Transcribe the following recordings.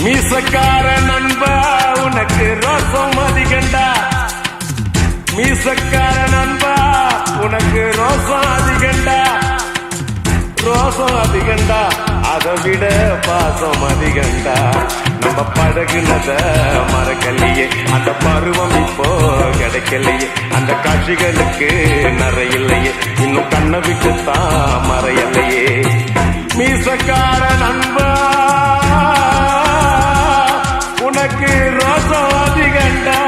மீசக்கார நண்பா உனக்கு ரோசம் அதிகண்டா. மீசக்கார நண்பா உனக்கு ரோசம் அதிகண்டா. ரோசம் அதிகண்டா அதை விட பாசம் அதிகண்டா. நம்ம பழகுனத மறக்கலையே, அந்த பருவம் இப்போ கிடைக்கலையே. அந்த காட்சிகளுக்கு நிறையில்லையே, இன்னும் கண்ணை விட்டுத்தான் மறையலையே. மீசக்கார நண்பா உனக்கு ரோசம் அதிகண்டா.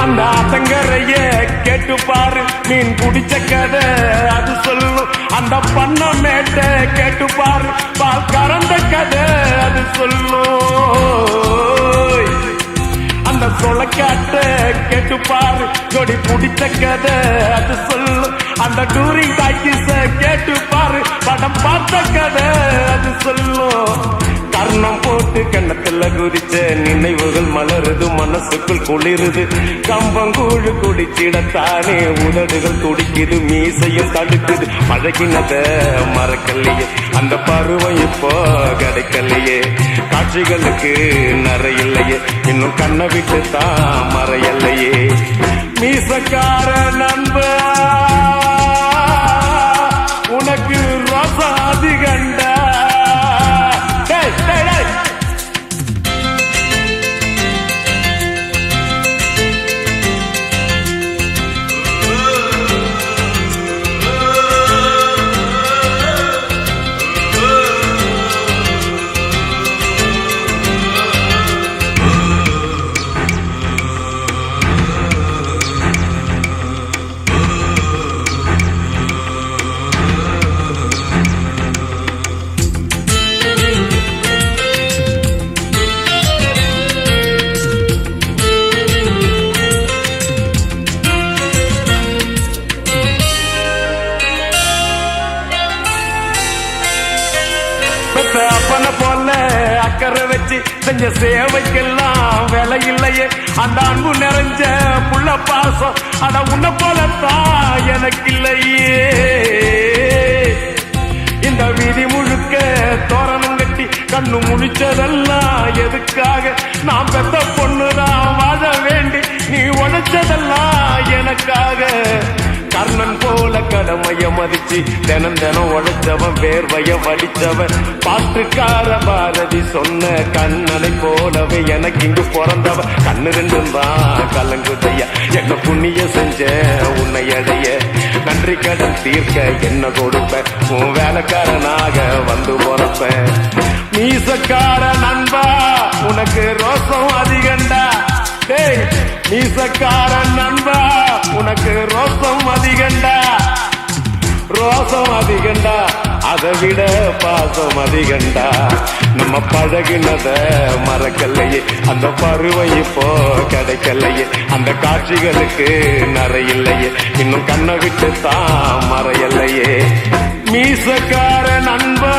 அந்த ஆத்தங்கரைய கேட்டு பாரு, மீன் குடிச்ச கதை அது சொல்லும். அந்த பண்ண மேட்ட கேட்டு பாரு, பால் கறந்த கதை அது சொல்லும். அந்த சொலக்காட்ட கேட்டு பாரு, கொடி பிடிச்ச கதை அது சொல்லும். அந்த டூரிங் டாக்கிஸ கேட்டு பாரு, படம் பார்த்த கதை அது சொல்லும். கர்ணம் போட்டு கண்ணத்துல குதிச்ச நினைவுகள் மலருது, மனசுக்குள் குளிருது. கம்பங்கூழு குடிச்சிடத்தானே உதடுகள் துடிக்குது, மீசையும் தடுக்குது. பழகினத மறக்கலையே, அந்த பருவம் இப்போ கிடைக்கலையே. காட்சிகளுக்கு நிறையில்லையே, இன்னும் கண்ணை விட்டு தான் மறையலையே. மீசக்கார நண்பா உனக்கு ரோசம் அதிகண்டா. அப்பனை போல அக்கறை வச்சு செஞ்ச சேவைக்கெல்லாம் விலை இல்லையே. அந்த அன்பு நிறைஞ்ச புள்ள பாசம் அட உன்னை போலத்தான் எனக்கு இல்லையே. இந்த வீதி முழுக்க தோரணம் கட்டி கண்ணு முழிச்சதெல்லாம் எதுக்காக? நான் பெத்த பொண்ணுதான் வாழ வேண்டி நீ உழைச்சதெல்லாம் எனக்காக. கர்ணன் போல கடமைய மதிச்சு தினம் தினம் உழைச்சவன், வேர்வைய வடிச்சவன். பாட்டுக்கார பாரதி சொன்ன கண்ணனை போலவே எனக்கு இங்கு பிறந்தவன். கண்ணு ரெண்டும் தான் கலங்குதைய, என்ன புண்ணிய செஞ்ச உன்னை அடைய. நன்றி கடன் தீர்க்க என்ன கொடுப்ப, உன் வேலைக்காரனாக வந்து போறப்பேன். மீசக்கார நண்பா உனக்கு ரோசம் அதிகண்டா. மீசக்கார நண்பா உனக்கு ரோசம் அதிகண்டா. ரோசம் அதிகண்டா அதை விட பாசம் அதிகண்டா. நம்ம பழகினத மறக்கலையே, அந்த பருவம் இப்போ கிடைக்கலையே. அந்த காட்சிகளுக்கு நிறையில்லையே, இன்னும் கண்ணை விட்டு தான் மறையலையே. மீசக்கார நண்பா